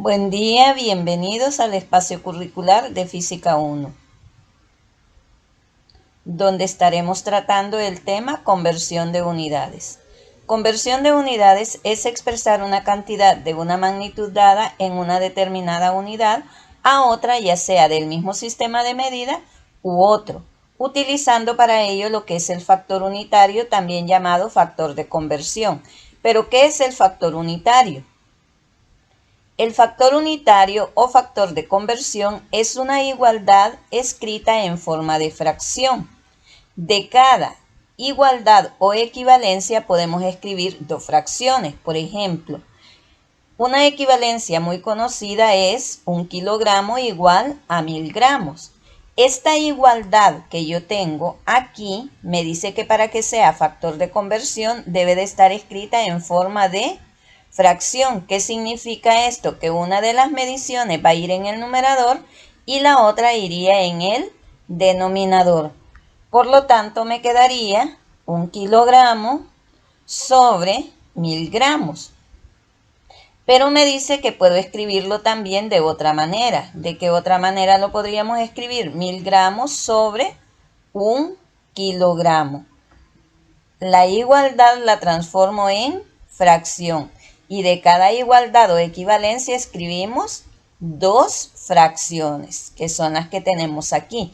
Buen día, bienvenidos al espacio curricular de Física 1, donde estaremos tratando el tema conversión de unidades. Conversión de unidades es expresar una cantidad de una magnitud dada en una determinada unidad a otra, ya sea del mismo sistema de medida u otro, utilizando para ello lo que es el factor unitario, también llamado factor de conversión. ¿Pero qué es el factor unitario? El factor unitario o factor de conversión es una igualdad escrita en forma de fracción. De cada igualdad o equivalencia podemos escribir dos fracciones. Por ejemplo, una equivalencia muy conocida es 1 kilogramo igual a 1000 gramos. Esta igualdad que yo tengo aquí me dice que para que sea factor de conversión debe de estar escrita en forma de fracción. ¿Qué significa esto? Que una de las mediciones va a ir en el numerador y la otra iría en el denominador. Por lo tanto, me quedaría 1 kilogramo sobre 1000 gramos. Pero me dice que puedo escribirlo también de otra manera. ¿De qué otra manera lo podríamos escribir? 1000 gramos sobre 1 kilogramo. La igualdad la transformo en fracción. Y de cada igualdad o equivalencia escribimos dos fracciones, que son las que tenemos aquí.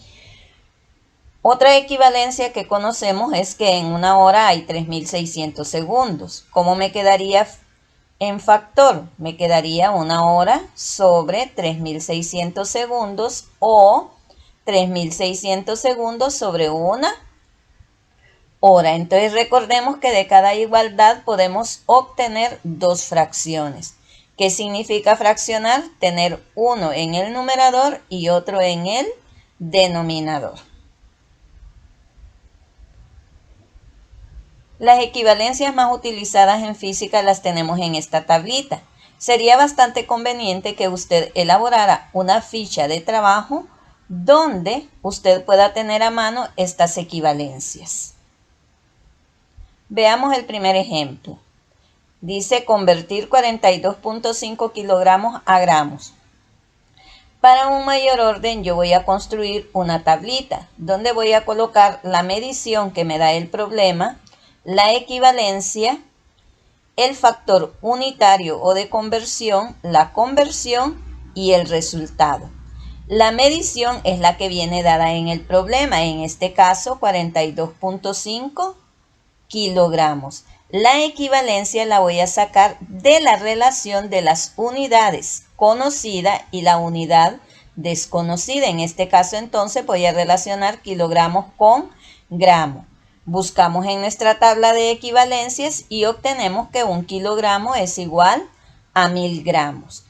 Otra equivalencia que conocemos es que en una hora hay 3600 segundos. ¿Cómo me quedaría en factor? Me quedaría una hora sobre 3600 segundos o 3600 segundos sobre una hora. Entonces recordemos que de cada igualdad podemos obtener dos fracciones. ¿Qué significa fraccionar? Tener uno en el numerador y otro en el denominador. Las equivalencias más utilizadas en física las tenemos en esta tablita. Sería bastante conveniente que usted elaborara una ficha de trabajo donde usted pueda tener a mano estas equivalencias. Veamos el primer ejemplo. Dice convertir 42.5 kilogramos a gramos. Para un mayor orden yo voy a construir una tablita donde voy a colocar la medición que me da el problema, la equivalencia, el factor unitario o de conversión, la conversión y el resultado. La medición es la que viene dada en el problema, en este caso 42.5 kilogramos. La equivalencia la voy a sacar de la relación de las unidades conocida y la unidad desconocida. En este caso entonces voy a relacionar kilogramos con gramo. Buscamos en nuestra tabla de equivalencias y obtenemos que 1 kilogramo es igual a 1000 gramos.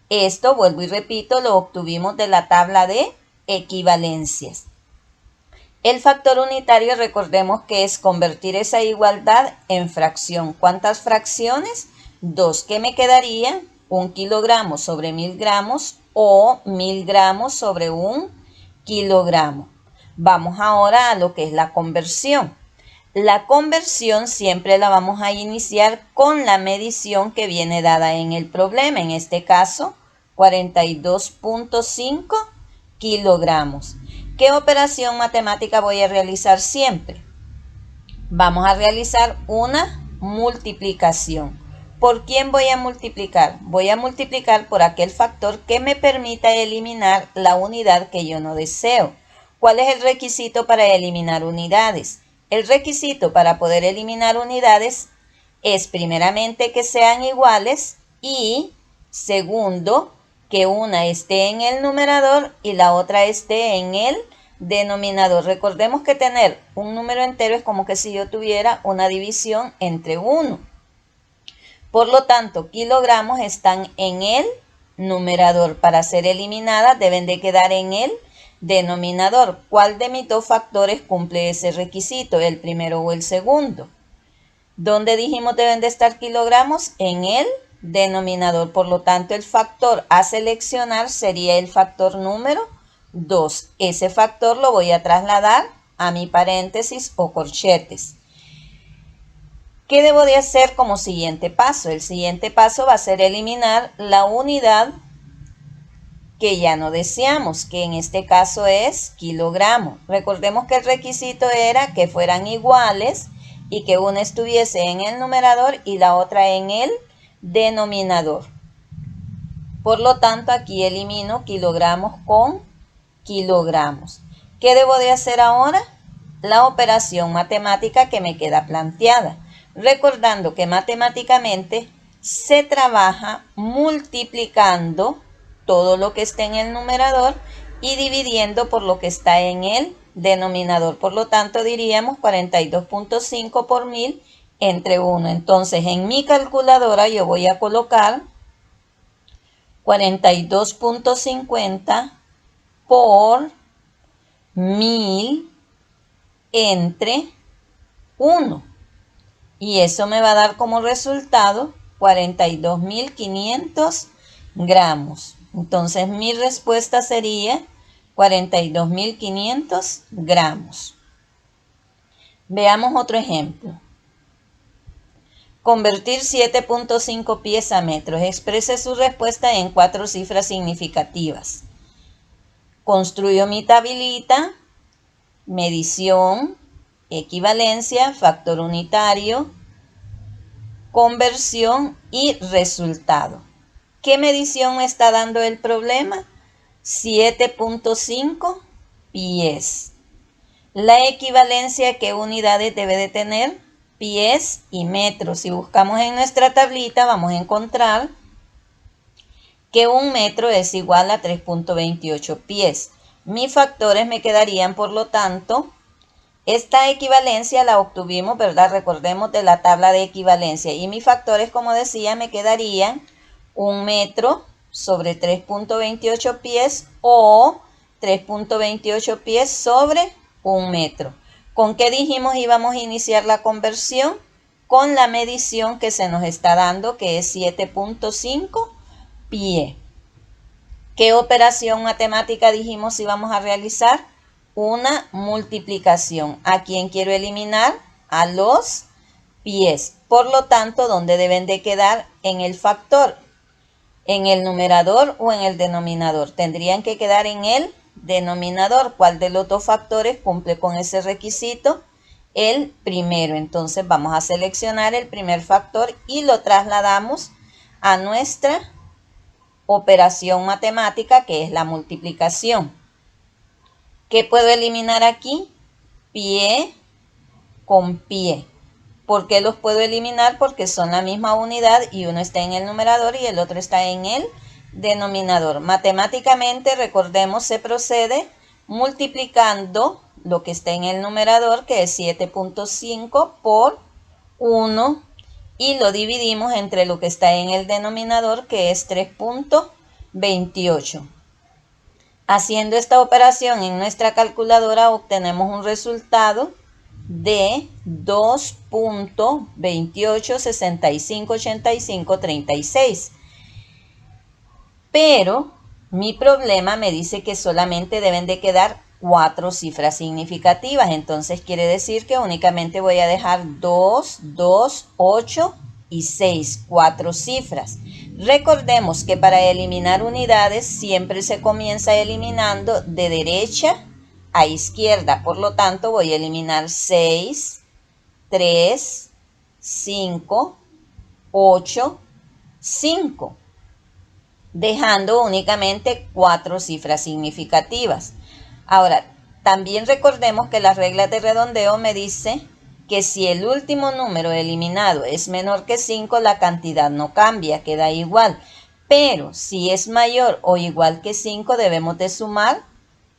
Esto, vuelvo y repito, lo obtuvimos de la tabla de equivalencias. El factor unitario, recordemos que es convertir esa igualdad en fracción. ¿Cuántas fracciones? Dos. ¿Qué me quedaría? 1 kilogramo sobre 1000 gramos o 1000 gramos sobre 1 kilogramo. Vamos ahora a lo que es la conversión. La conversión siempre la vamos a iniciar con la medición que viene dada en el problema. En este caso, 42.5 kilogramos. ¿Qué operación matemática voy a realizar siempre? Vamos a realizar una multiplicación. ¿Por quién voy a multiplicar? Voy a multiplicar por aquel factor que me permita eliminar la unidad que yo no deseo. ¿Cuál es el requisito para eliminar unidades? El requisito para poder eliminar unidades es primeramente que sean iguales y segundo, que una esté en el numerador y la otra esté en el denominador. Recordemos que tener un número entero es como que si yo tuviera una división entre 1. Por lo tanto, kilogramos están en el numerador. Para ser eliminadas deben de quedar en el denominador. ¿Cuál de mis dos factores cumple ese requisito? ¿El primero o el segundo? ¿Dónde dijimos deben de estar kilogramos? En el denominador. Por lo tanto, el factor a seleccionar sería el factor número 2. Ese factor lo voy a trasladar a mi paréntesis o corchetes. ¿Qué debo de hacer como siguiente paso? El siguiente paso va a ser eliminar la unidad que ya no deseamos, que en este caso es kilogramos. Recordemos que el requisito era que fueran iguales y que una estuviese en el numerador y la otra en el denominador. Por lo tanto, aquí elimino kilogramos con kilogramos. ¿Qué debo de hacer ahora? La operación matemática que me queda planteada. Recordando que matemáticamente se trabaja multiplicando todo lo que está en el numerador y dividiendo por lo que está en el denominador. Por lo tanto, diríamos 42.5 por 1000 entre 1. Entonces, en mi calculadora yo voy a colocar 42.50 por 1000 entre 1. Y eso me va a dar como resultado 42.500 gramos. Entonces mi respuesta sería 42.500 gramos. Veamos otro ejemplo. Convertir 7.5 pies a metros. Exprese su respuesta en 4 cifras significativas. Construyo mi tablita, medición, equivalencia, factor unitario, conversión y resultado. ¿Qué medición me está dando el problema? 7.5 pies. La equivalencia, ¿qué unidades debe de tener? Pies y metros. Si buscamos en nuestra tablita, vamos a encontrar que un metro es igual a 3.28 pies. Mis factores me quedarían, por lo tanto, esta equivalencia la obtuvimos, ¿verdad? Recordemos de la tabla de equivalencia. Y mis factores, como decía, me quedarían 1 metro sobre 3.28 pies o 3.28 pies sobre 1 metro. ¿Con qué dijimos íbamos a iniciar la conversión? Con la medición que se nos está dando, que es 7.5 pie. ¿Qué operación matemática dijimos íbamos a realizar? Una multiplicación. ¿A quién quiero eliminar? A los pies. Por lo tanto, ¿dónde deben de quedar? En el factor. ¿En el numerador o en el denominador? Tendrían que quedar en el denominador. ¿Cuál de los dos factores cumple con ese requisito? El primero. Entonces vamos a seleccionar el primer factor y lo trasladamos a nuestra operación matemática, que es la multiplicación. ¿Qué puedo eliminar aquí? Pie con pie. ¿Por qué los puedo eliminar? Porque son la misma unidad y uno está en el numerador y el otro está en el denominador. Matemáticamente, recordemos, se procede multiplicando lo que está en el numerador, que es 7.5 por 1, y lo dividimos entre lo que está en el denominador, que es 3.28. Haciendo esta operación en nuestra calculadora obtenemos un resultado de 2.28658536. Pero mi problema me dice que solamente deben de quedar 4 cifras significativas. Entonces quiere decir que únicamente voy a dejar 2, 2, 8 y 6, 4 cifras. Recordemos que para eliminar unidades siempre se comienza eliminando de derecha a izquierda. Por lo tanto, voy a eliminar 6, 3, 5, 8, 5, dejando únicamente 4 cifras significativas. Ahora, también recordemos que las reglas de redondeo me dicen que si el último número eliminado es menor que 5, la cantidad no cambia, queda igual. Pero si es mayor o igual que 5, debemos de sumar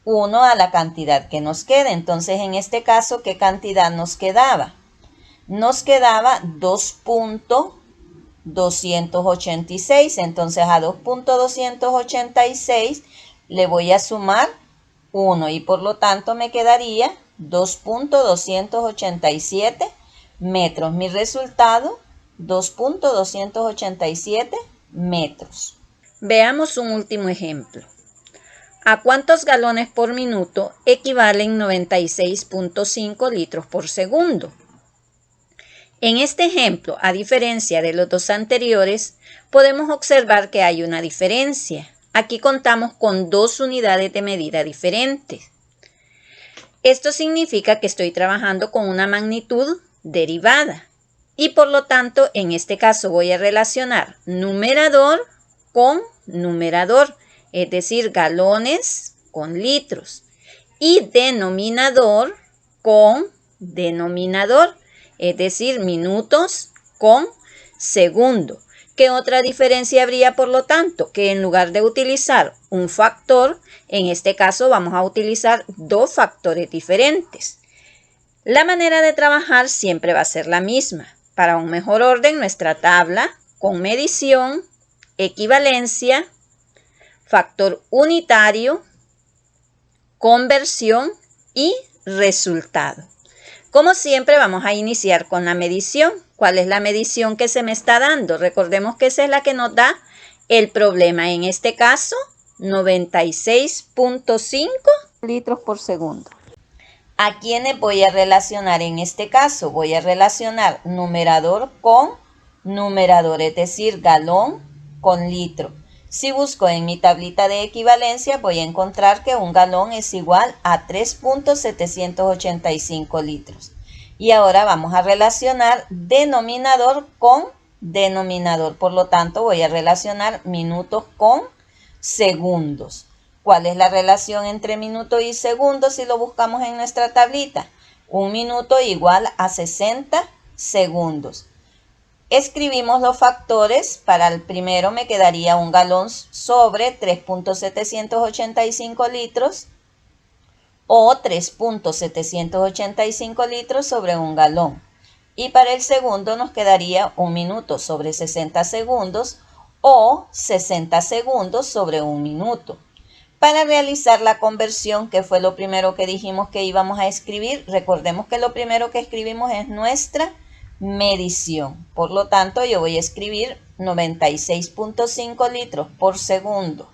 1 a la cantidad que nos quede. Entonces, en este caso, ¿qué cantidad nos quedaba? Nos quedaba 2.286. Entonces, a 2.286 le voy a sumar 1 y por lo tanto me quedaría 2.287 metros. Mi resultado, 2.287 metros. Veamos un último ejemplo. ¿A cuántos galones por minuto equivalen 96.5 litros por segundo? En este ejemplo, a diferencia de los dos anteriores, podemos observar que hay una diferencia. Aquí contamos con dos unidades de medida diferentes. Esto significa que estoy trabajando con una magnitud derivada y por lo tanto en este caso voy a relacionar numerador con numerador, es decir, galones con litros, y denominador con denominador, es decir, minutos con segundo. ¿Qué otra diferencia habría, por lo tanto? Que en lugar de utilizar un factor, en este caso vamos a utilizar dos factores diferentes. La manera de trabajar siempre va a ser la misma. Para un mejor orden, nuestra tabla con medición, equivalencia, factor unitario, conversión y resultado. Como siempre, vamos a iniciar con la medición. ¿Cuál es la medición que se me está dando? Recordemos que esa es la que nos da el problema. En este caso, 96.5 litros por segundo. ¿A quiénes voy a relacionar en este caso? Voy a relacionar numerador con numerador, es decir, galón con litro. Si busco en mi tablita de equivalencia, voy a encontrar que un galón es igual a 3.785 litros. Y ahora vamos a relacionar denominador con denominador. Por lo tanto, voy a relacionar minutos con segundos. ¿Cuál es la relación entre minuto y segundo si lo buscamos en nuestra tablita? Un minuto igual a 60 segundos. Escribimos los factores. Para el primero me quedaría un galón sobre 3.785 litros o 3.785 litros sobre un galón. Y para el segundo nos quedaría un minuto sobre 60 segundos o 60 segundos sobre un minuto. Para realizar la conversión, que fue lo primero que dijimos que íbamos a escribir, recordemos que lo primero que escribimos es nuestra medición. Por lo tanto, yo voy a escribir 96.5 litros por segundo.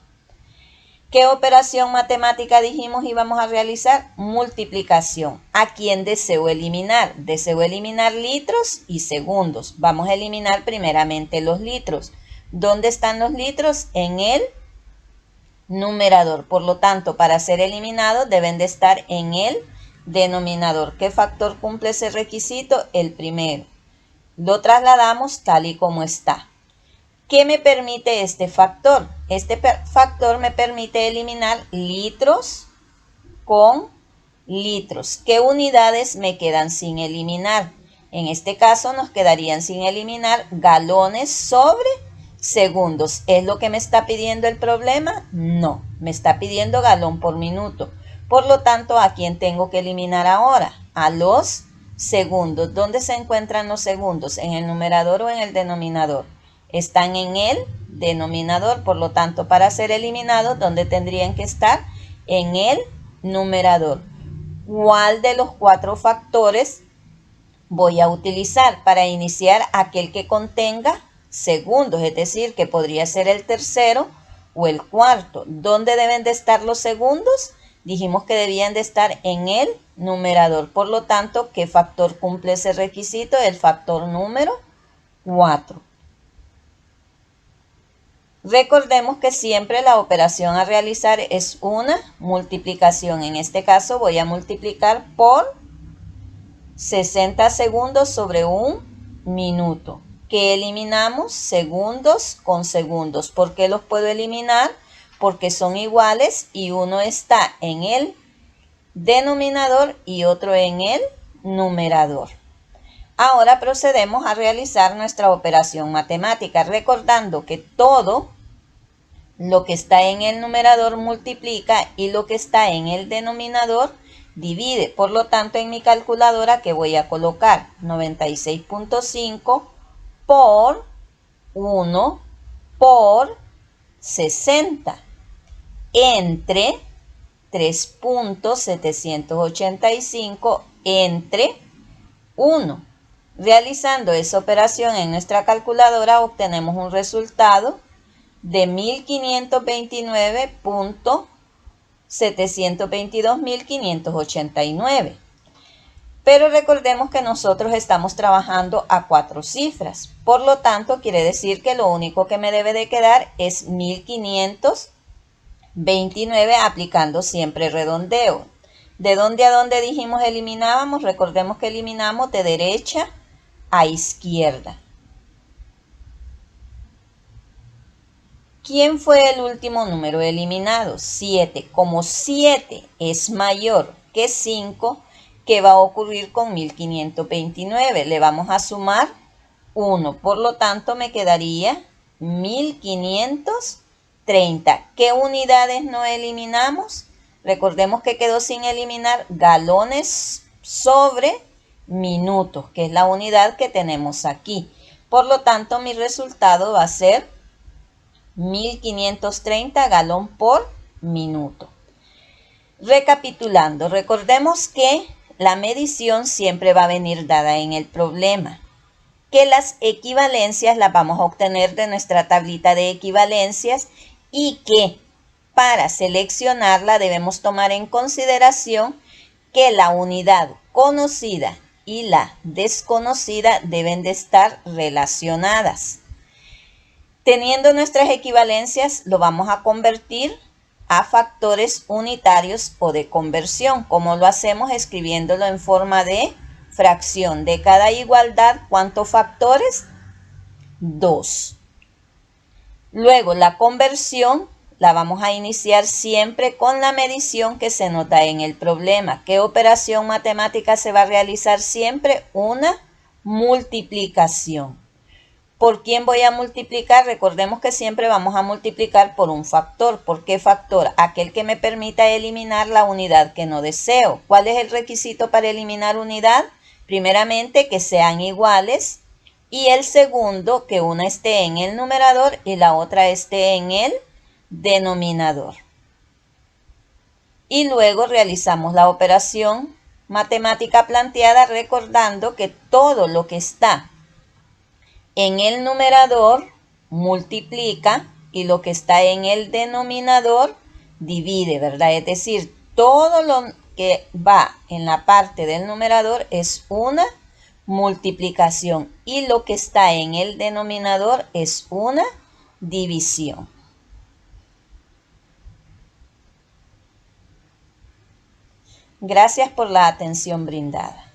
¿Qué operación matemática dijimos íbamos a realizar? Multiplicación. ¿A quién deseo eliminar? Deseo eliminar litros y segundos. Vamos a eliminar primeramente los litros. ¿Dónde están los litros? En el numerador. Por lo tanto, para ser eliminados deben de estar en el denominador. ¿Qué factor cumple ese requisito? El primero. Lo trasladamos tal y como está. ¿Qué me permite este factor? Este factor me permite eliminar litros con litros. ¿Qué unidades me quedan sin eliminar? En este caso nos quedarían sin eliminar galones sobre segundos. ¿Es lo que me está pidiendo el problema? No, me está pidiendo galón por minuto. Por lo tanto, ¿a quién tengo que eliminar ahora? A los segundos. ¿Dónde se encuentran los segundos? ¿En el numerador o en el denominador? Están en el denominador, por lo tanto, para ser eliminados, ¿dónde tendrían que estar? En el numerador. ¿Cuál de los cuatro factores voy a utilizar para iniciar aquel que contenga segundos? Es decir, que podría ser el tercero o el cuarto. ¿Dónde deben de estar los segundos? Dijimos que debían de estar en el numerador. Por lo tanto, ¿qué factor cumple ese requisito? El factor número 4. Recordemos que siempre la operación a realizar es una multiplicación. En este caso voy a multiplicar por 60 segundos sobre un minuto. ¿Qué eliminamos? Segundos con segundos. ¿Por qué los puedo eliminar? Porque son iguales y uno está en el denominador y otro en el numerador. Ahora procedemos a realizar nuestra operación matemática, recordando que todo lo que está en el numerador multiplica y lo que está en el denominador divide. Por lo tanto, en mi calculadora, ¿qué voy a colocar? 96.5 por 1 por 60 entre 3.785 entre 1. Realizando esa operación en nuestra calculadora obtenemos un resultado de 1529.722.589. Pero recordemos que nosotros estamos trabajando a 4 cifras. Por lo tanto, quiere decir que lo único que me debe de quedar es 1500 29 aplicando siempre redondeo. ¿De dónde a dónde dijimos eliminábamos? Recordemos que eliminamos de derecha a izquierda. ¿Quién fue el último número eliminado? 7. Como 7 es mayor que 5, ¿qué va a ocurrir con 1529? Le vamos a sumar 1. Por lo tanto, me quedaría 1530. ¿Qué unidades no eliminamos? Recordemos que quedó sin eliminar galones sobre minutos, que es la unidad que tenemos aquí. Por lo tanto, mi resultado va a ser 1530 galón por minuto. Recapitulando, recordemos que la medición siempre va a venir dada en el problema, que las equivalencias las vamos a obtener de nuestra tablita de equivalencias y que para seleccionarla debemos tomar en consideración que la unidad conocida y la desconocida deben de estar relacionadas. Teniendo nuestras equivalencias, lo vamos a convertir a factores unitarios o de conversión. ¿Cómo lo hacemos? Escribiéndolo en forma de fracción. De cada igualdad, ¿cuántos factores? 2. Luego, la conversión la vamos a iniciar siempre con la medición que se nos da en el problema. ¿Qué operación matemática se va a realizar siempre? Una multiplicación. ¿Por quién voy a multiplicar? Recordemos que siempre vamos a multiplicar por un factor. ¿Por qué factor? Aquel que me permita eliminar la unidad que no deseo. ¿Cuál es el requisito para eliminar unidad? Primeramente, que sean iguales. Y el segundo, que una esté en el numerador y la otra esté en el denominador. Y luego realizamos la operación matemática planteada recordando que todo lo que está en el numerador multiplica y lo que está en el denominador divide, ¿verdad? Es decir, todo lo que va en la parte del numerador es una multiplicación y lo que está en el denominador es una división. Gracias por la atención brindada.